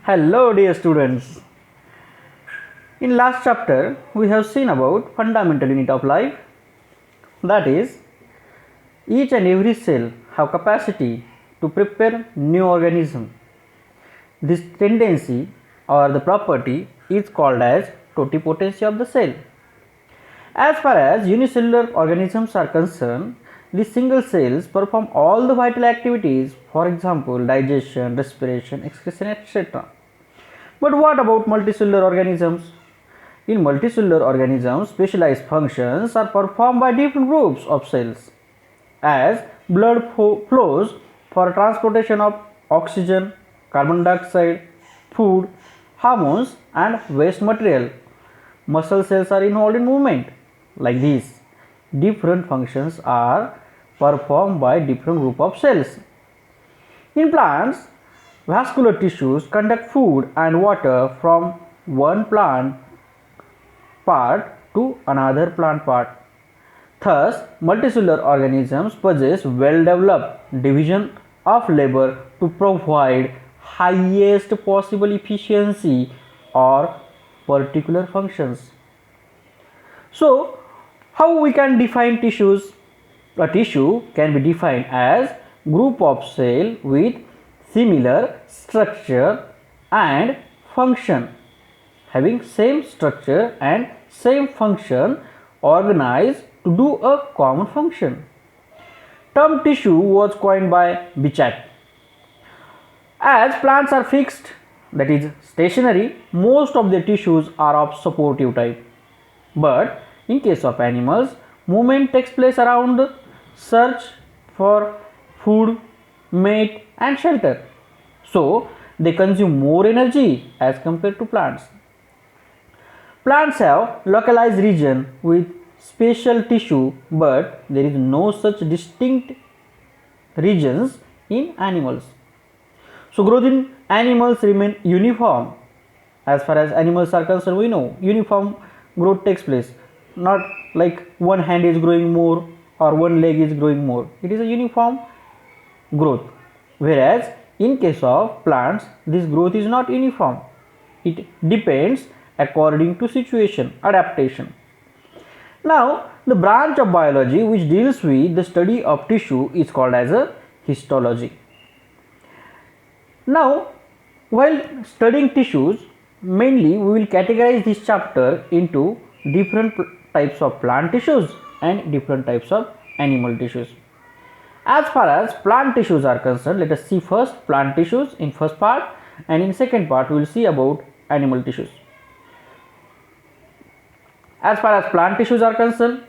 Hello dear students. In last chapter we have seen about fundamental unit of life, that is each and every cell have capacity to prepare new organism. This tendency or the property is called as totipotency of the cell. As far as unicellular organisms are concerned, the single cells perform all the vital activities, for example digestion, respiration, excretion, etc. But what about multicellular organisms? In multicellular organisms, specialized functions are performed by different groups of cells, as blood flows for transportation of oxygen, carbon dioxide, food, hormones and waste material. Muscle cells are involved in movement. Like this, different functions are performed by different group of cells. In plants, vascular tissues conduct food and water from one plant part to another plant part. Thus, multicellular organisms possess well-developed division of labor to provide highest possible efficiency or particular functions. So, how we can define tissues? A tissue can be defined as group of cell with similar structure and function, having same structure and same function organized to do a common function. Term tissue was coined by Bichat. As plants are fixed, that is stationary, most of the tissues are of supportive type. But in case of animals, movement takes place around the search for food, mate and shelter. So they consume more energy as compared to plants. Plants have localized region with spatial tissue, but there is no such distinct regions in animals. So growth in animals remain uniform. As far as animals are concerned, we know uniform growth takes place, not like one hand is growing more or one leg is growing more. It is a uniform growth, whereas in case of plants this growth is not uniform. It depends according to situation, adaptation. Now the branch of biology which deals with the study of tissue is called as a histology. Now while studying tissues, mainly we will categorize this chapter into different types of plant tissues and different types of animal tissues. As far as plant tissues are concerned, let us see first plant tissues in first part, and in second part we will see about animal tissues. As far as plant tissues are concerned,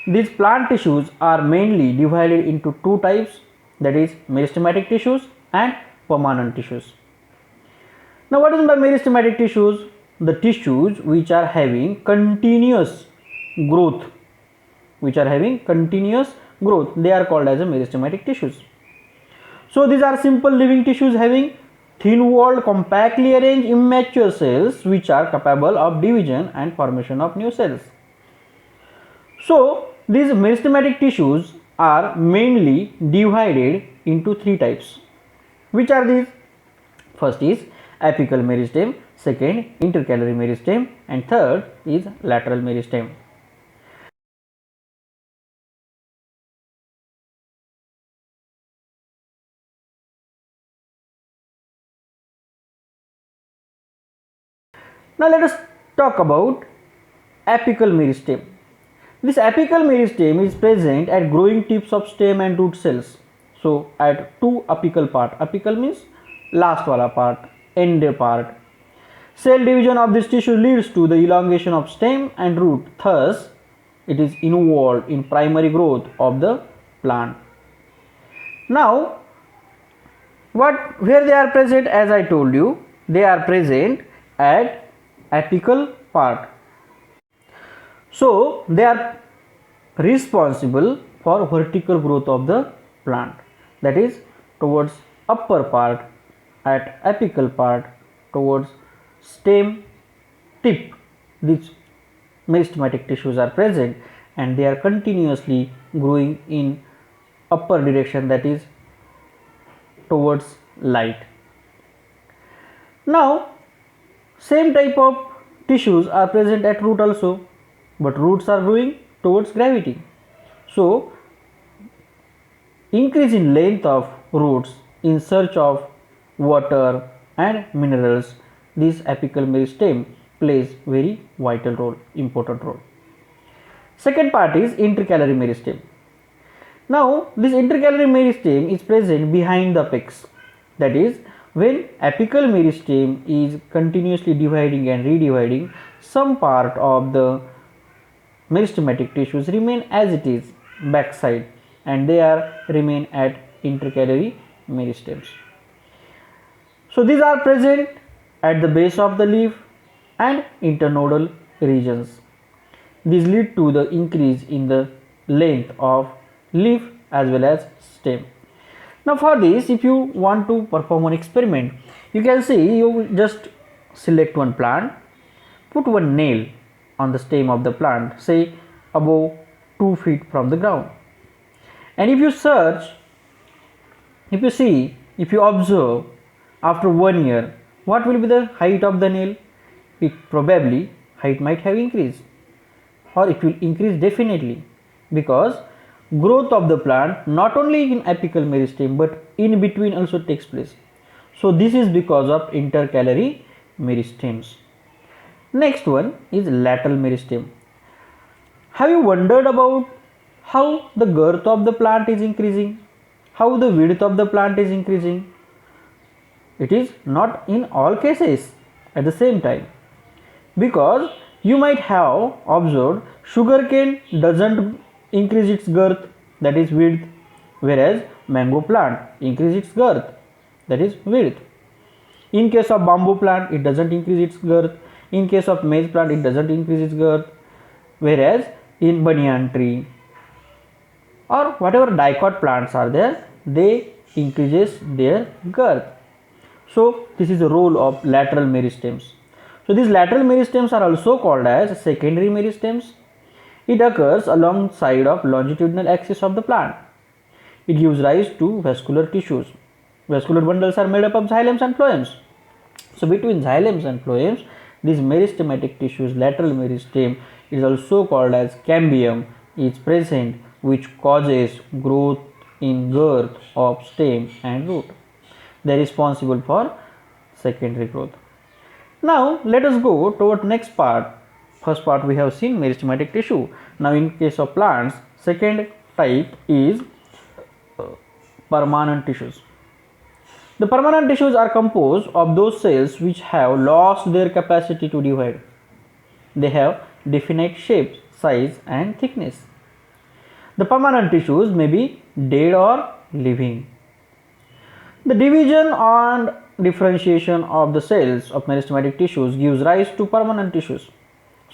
these plant tissues are mainly divided into two types, that is meristematic tissues and permanent tissues. Now what is by meristematic tissues? The tissues which are having continuous growth, they are called as a meristematic tissues. So these are simple living tissues having thin walled, compactly arranged immature cells which are capable of division and formation of new cells. So these meristematic tissues are mainly divided into three types. Which are these? First is apical meristem, second intercalary meristem, and third is lateral meristem. Now let us talk about apical meristem. This apical meristem is present at growing tips of stem and root cells. So at two apical part, apical means last wala part, end part. Cell division of this tissue leads to the elongation of stem and root, thus it is involved in primary growth of the plant. Now where they are present, as I told you, they are present at apical part. So they are responsible for vertical growth of the plant, that is towards upper part at apical part, towards stem tip. These meristematic tissues are present and they are continuously growing in upper direction, that is towards light. Now same type of tissues are present at root also, but roots are growing towards gravity. So increase in length of roots in search of water and minerals, this apical meristem plays very vital role, important role. Second part is intercalary meristem. Now this intercalary meristem is present behind the apex, that is when apical meristem is continuously dividing and redividing, some part of the meristematic tissues remain as it is backside and they are remain at intercalary meristems. So these are present at the base of the leaf and internodal regions. These lead to the increase in the length of leaf as well as stem. Now for this, if you want to perform an experiment, you can see you just select one plant, put one nail on the stem of the plant, say above 2 feet from the ground, and if you search, if you see, if you observe after 1 year, what will be the height of the nail? It probably height might have increased, or it will increase definitely, because growth of the plant not only in apical meristem but in between also takes place. So this is because of intercalary meristems. Next one is lateral meristem. Have you wondered about how the girth of the plant is increasing, how the width of the plant is increasing? It is not in all cases at the same time, because you might have observed sugarcane doesn't increase its girth, that is width, whereas mango plant increase its girth, that is width. In case of bamboo plant, it doesn't increase its girth. In case of maize plant, it doesn't increase its girth, whereas in banyan tree or whatever dicot plants are there, they increases their girth. So this is the role of lateral meristems. So these lateral meristems are also called as secondary meristems. It occurs alongside of longitudinal axis of the plant. It gives rise to vascular tissues. Vascular bundles are made up of xylems and phloems. So between xylems and phloems, these meristematic tissues, lateral meristem, is also called as cambium, is present, which causes growth in girth of stem and root. They are responsible for secondary growth. Now let us go toward next part. First part we have seen meristematic tissue. Now in case of plants, second type is permanent tissues. The permanent tissues are composed of those cells which have lost their capacity to divide. They have definite shape, size and thickness. The permanent tissues may be dead or living. The division and differentiation of the cells of meristematic tissues gives rise to permanent tissues.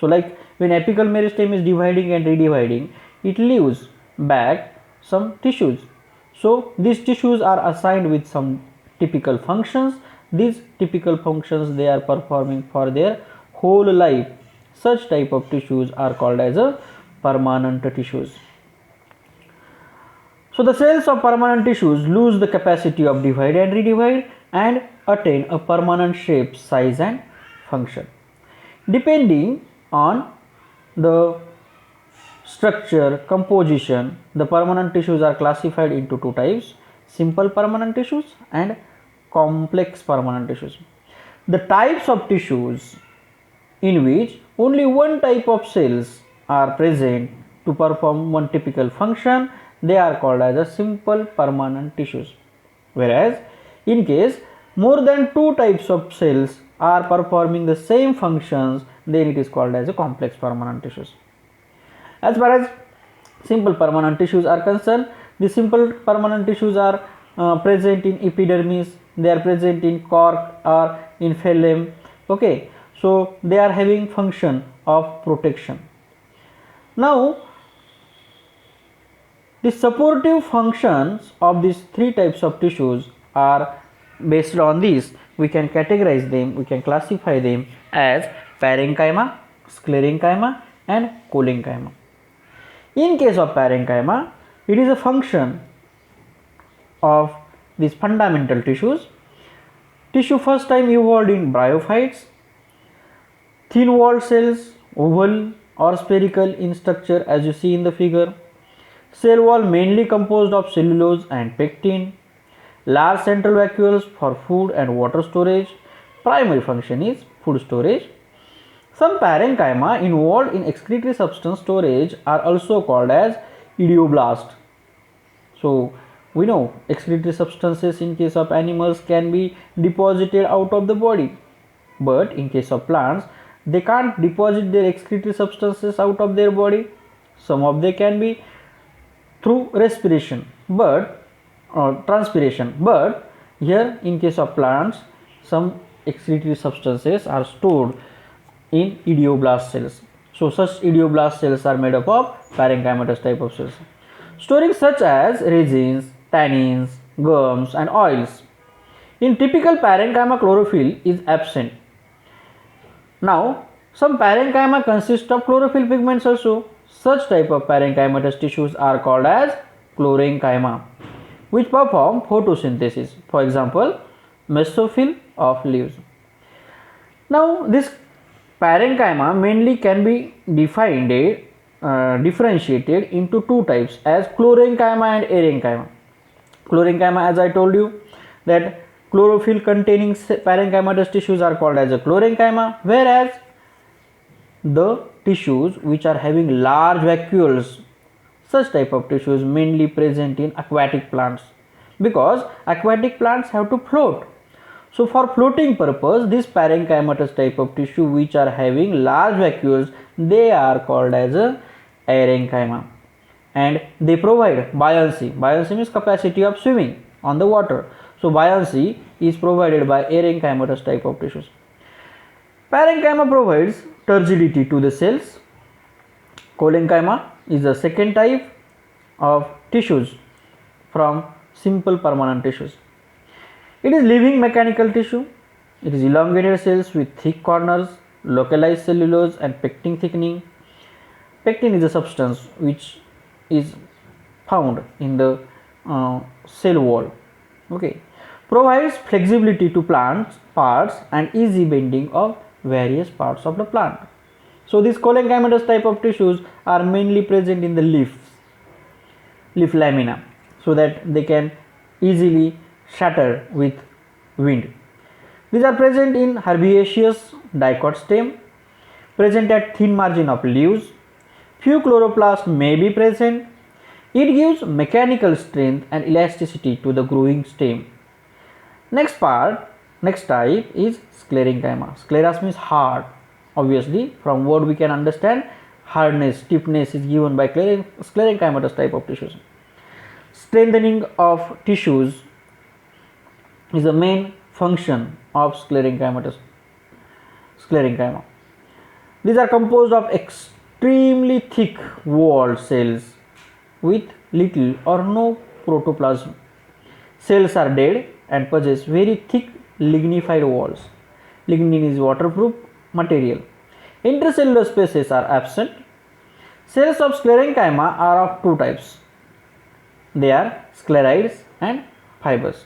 So like when apical meristem is dividing and redividing, it leaves back some tissues. So these tissues are assigned with some typical functions. These typical functions they are performing for their whole life. Such type of tissues are called as a permanent tissues. So the cells of permanent tissues lose the capacity of divide and redivide and attain a permanent shape, size and function. Depending on the structure, composition, the permanent tissues are classified into two types: simple permanent tissues and complex permanent tissues. The types of tissues in which only one type of cells are present to perform one typical function, they are called as a simple permanent tissues, whereas in case more than two types of cells are performing the same functions, then it is called as a complex permanent tissues. As far as simple permanent tissues are concerned, the simple permanent tissues are present in epidermis, they are present in cork or in phloem. Okay, so they are having function of protection. Now the supportive functions of these three types of tissues are based on this. We can categorize them, we can classify them as parenchyma, sclerenchyma and cholenchyma. In case of parenchyma, it is a function of these fundamental tissues. Tissue first time evolved in bryophytes. Thin walled cells, oval or spherical in structure as you see in the figure. Cell wall mainly composed of cellulose and pectin. Large central vacuoles for food and water storage. Primary function is food storage. Some parenchyma involved in excretory substance storage are also called as idioblast. So we know excretory substances in case of animals can be deposited out of the body, but in case of plants they can't deposit their excretory substances out of their body. Some of them can be through respiration but transpiration, but here in case of plants some excretory substances are stored in idioblast cells. So such idioblast cells are made up of parenchymatous type of cells, storing such as resins, tannins, gums and oils. In typical parenchyma, chlorophyll is absent. Now some parenchyma consist of chlorophyll pigments also. Such type of parenchymatous tissues are called as chlorenchyma, which perform photosynthesis. For example, mesophyll of leaves. Now this parenchyma mainly can be differentiated into two types as chlorenchyma and arenchyma. Chlorenchyma, as I told you, that chlorophyll containing parenchymatous tissues are called as a chlorenchyma, whereas the tissues which are having large vacuoles, such type of tissues mainly present in aquatic plants, because aquatic plants have to float. So for floating purpose, this parenchymatous type of tissue which are having large vacuoles, they are called as a arenchyma, and they provide buoyancy. Buoyancy means capacity of swimming on the water. So buoyancy is provided by arenchymatous type of tissues. Parenchyma provides turgidity to the cells. Cholenchyma is the second type of tissues from simple permanent tissues. It is living mechanical tissue. It is elongated cells with thick corners, localized cellulose and pectin thickening. Pectin is a substance which is found in the cell wall. Okay, provides flexibility to plant parts and easy bending of various parts of the plant. So these cholenchymatous type of tissues are mainly present in the leaf lamina, so that they can easily shatter with wind. These are present in herbaceous dicot stem, present at thin margin of leaves. Few chloroplasts may be present. It gives mechanical strength and elasticity to the growing stem. Next type is sclerenchyma. Scleras means hard. Obviously, from word we can understand hardness, stiffness is given by sclerenchymatous type of tissues. Strengthening of tissues is the main function of sclerenchyma. These are composed of extremely thick walled cells with little or no protoplasm. Cells are dead and possess very thick lignified walls. Lignin is waterproof material. Intercellular spaces are absent. Cells of sclerenchyma are of two types. They are sclerides and fibers.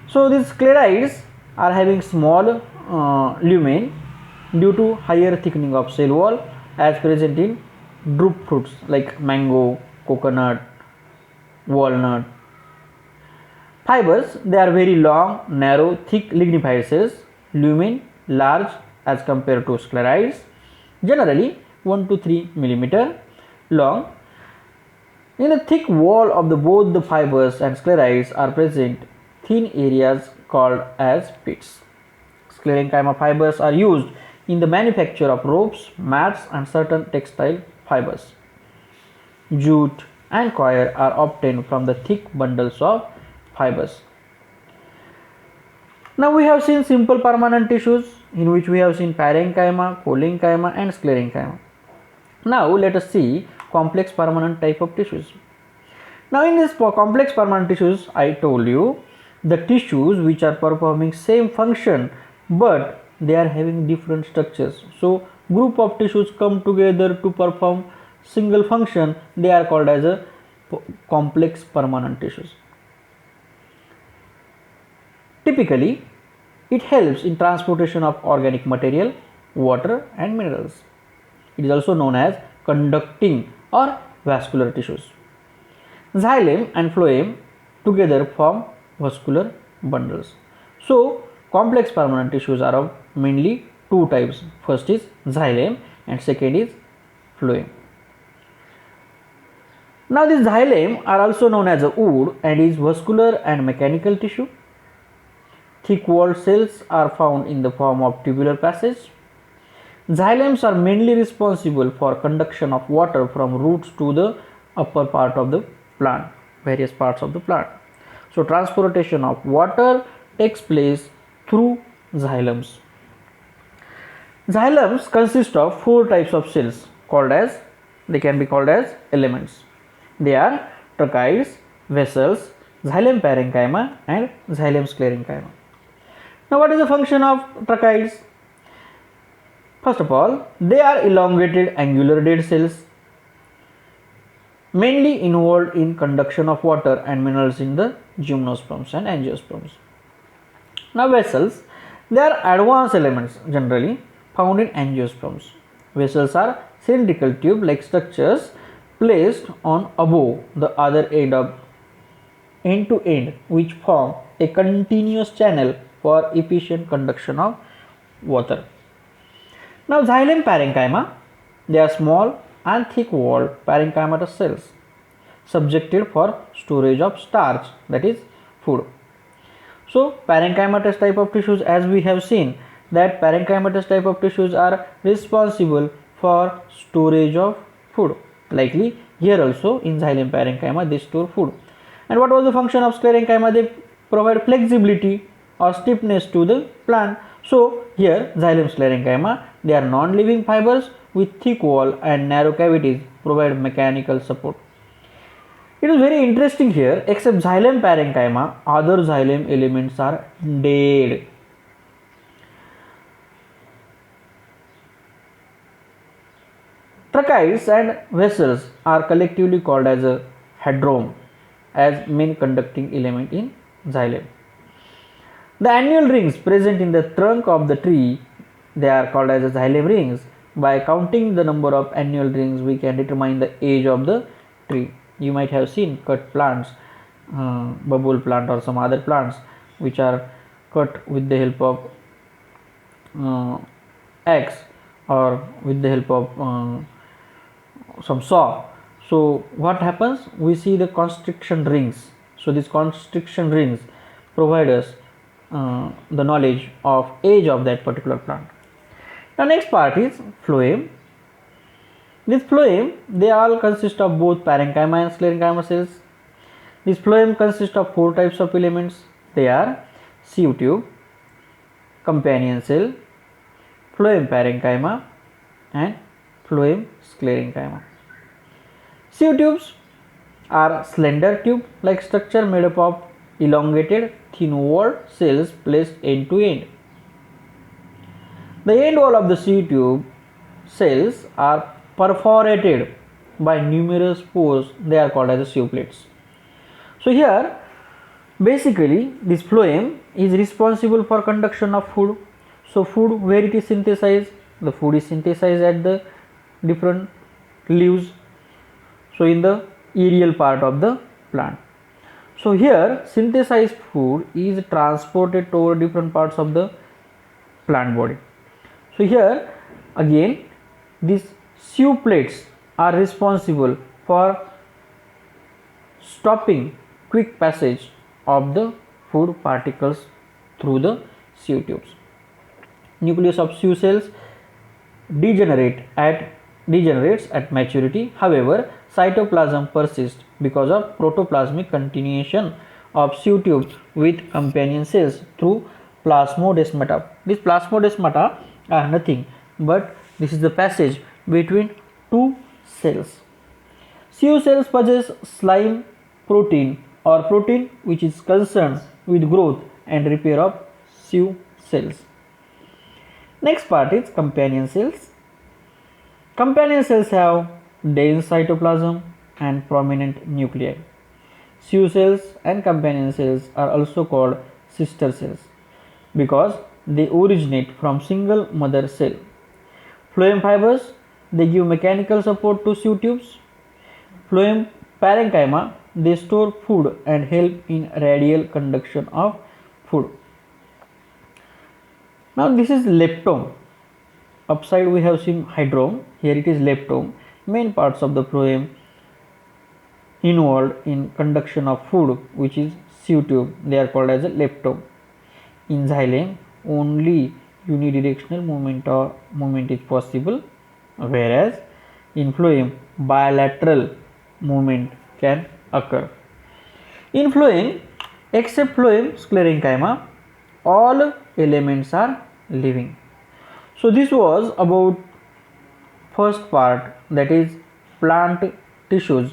So these sclerides are having small lumen due to higher thickening of cell wall as present in drupe fruits like mango, coconut, walnut. Fibers, they are very long, narrow, thick lignified cells, lumen large as compared to sclerides, generally 1 to 3 millimeter long. In the thick wall of both the fibers and sclerides are present thin areas called as pits. Sclerenchyma fibers are used in the manufacture of ropes, mats and certain textile fibers. Jute and coir are obtained from the thick bundles of fibers. Now we have seen simple permanent tissues, in which we have seen parenchyma, cholenchyma and sclerenchyma. Now let us see complex permanent type of tissues. Now in this complex permanent tissues, I told you the tissues which are performing same function but they are having different structures. So group of tissues come together to perform single function, they are called as a complex permanent tissues. Typically It helps in transportation of organic material, water and minerals. It is also known as conducting or vascular tissues. Xylem and phloem together form vascular bundles. So, complex permanent tissues are of mainly two types. First is xylem and second is phloem. Now, these xylem are also known as a wood and is vascular and mechanical tissue. Thick walled cells are found in the form of tubular passage. Xylems are mainly responsible for conduction of water from roots to the upper part of the plant, various parts of the plant. So, transportation of water takes place through xylems. Xylems consist of four types of cells they can be called as elements. They are tracheids, vessels, xylem parenchyma and xylem sclerenchyma. Now, what is the function of tracheids? First of all, they are elongated angular dead cells mainly involved in conduction of water and minerals in the gymnosperms and angiosperms. Now, vessels, they are advanced elements generally found in angiosperms. Vessels are cylindrical tube like structures placed on above the other end to end, which form a continuous channel for efficient conduction of water. Now, xylem parenchyma, they are small and thick walled parenchymatous cells subjected for storage of starch, that is food. So, parenchymatous type of tissues, as we have seen that parenchymatous type of tissues are responsible for storage of food. Likely here also in xylem parenchyma they store food. And what was the function of sclerenchyma? They provide flexibility or stiffness to the plant. So, here xylem sclerenchyma, they are non-living fibers with thick wall and narrow cavities provide mechanical support. It is very interesting here, except xylem parenchyma, other xylem elements are dead. Tracheids and vessels are collectively called as a hadrome as main conducting element in xylem. The annual rings present in the trunk of the tree, they are called as xylem rings. By counting the number of annual rings, we can determine the age of the tree. You might have seen cut plants, bubble plant or some other plants which are cut with the help of axe or with the help of some saw. So, what happens? We see the constriction rings. So, these constriction rings provide us the knowledge of age of that particular plant. The next part is phloem. This phloem, they all consist of both parenchyma and sclerenchyma cells. This phloem consists of four types of elements. They are sieve tube, companion cell, phloem parenchyma and phloem sclerenchyma. Sieve tubes are slender tube like structure made up of elongated thin walled cells placed end to end. The end wall of the sieve tube cells are perforated by numerous pores, they are called as the sieve plates. So, here basically this phloem is responsible for conduction of food. So, food, where it is synthesized? The food is synthesized at the different leaves. So, in the aerial part of the plant. So, here synthesized food is transported to different parts of the plant body. So, here again these sieve plates are responsible for stopping quick passage of the food particles through the sieve tubes. Nucleus of sieve cells degenerates at maturity. However, cytoplasm persists because of protoplasmic continuation of sieve tube with companion cells through plasmodesmata. These plasmodesmata are nothing but this is the passage between two cells. Sieve cells possess slime protein or protein which is concerned with growth and repair of sieve cells. Next part is companion cells. Companion cells have dense cytoplasm and prominent nuclei. Sieve cells and companion cells are also called sister cells. because they originate from single mother cell. Phloem fibers, they give mechanical support to sieve tubes. Phloem parenchyma, they store food and help in radial conduction of food. Now this is leptome. Upside we have seen hydrome, here it is leptome. Main parts of the phloem involved in conduction of food, which is sieve tube, they are called as a leptome. In xylem, only unidirectional movement is possible, whereas in phloem bilateral movement can occur. In phloem, except phloem sclerenchyma, all elements are living. So this was about first part, that is plant tissues.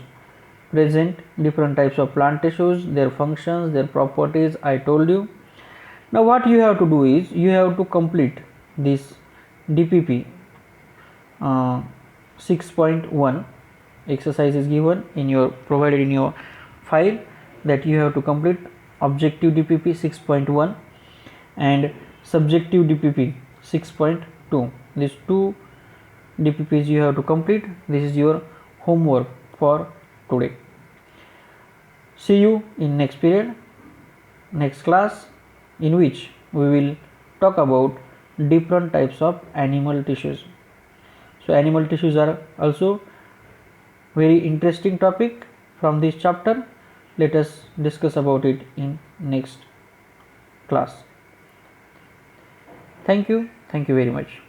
Present different types of plant tissues, their functions, their properties I told you. Now what you have to do is you have to complete this DPP 6.1 exercise is given in your provided in your file, that you have to complete objective DPP 6.1 and subjective DPP 6.2. These two DPPs you have to complete. This is your homework for today. See you in next period, next class, in which we will talk about different types of animal tissues. So animal tissues are also very interesting topic from this chapter. Let us discuss about it in next class. Thank you very much.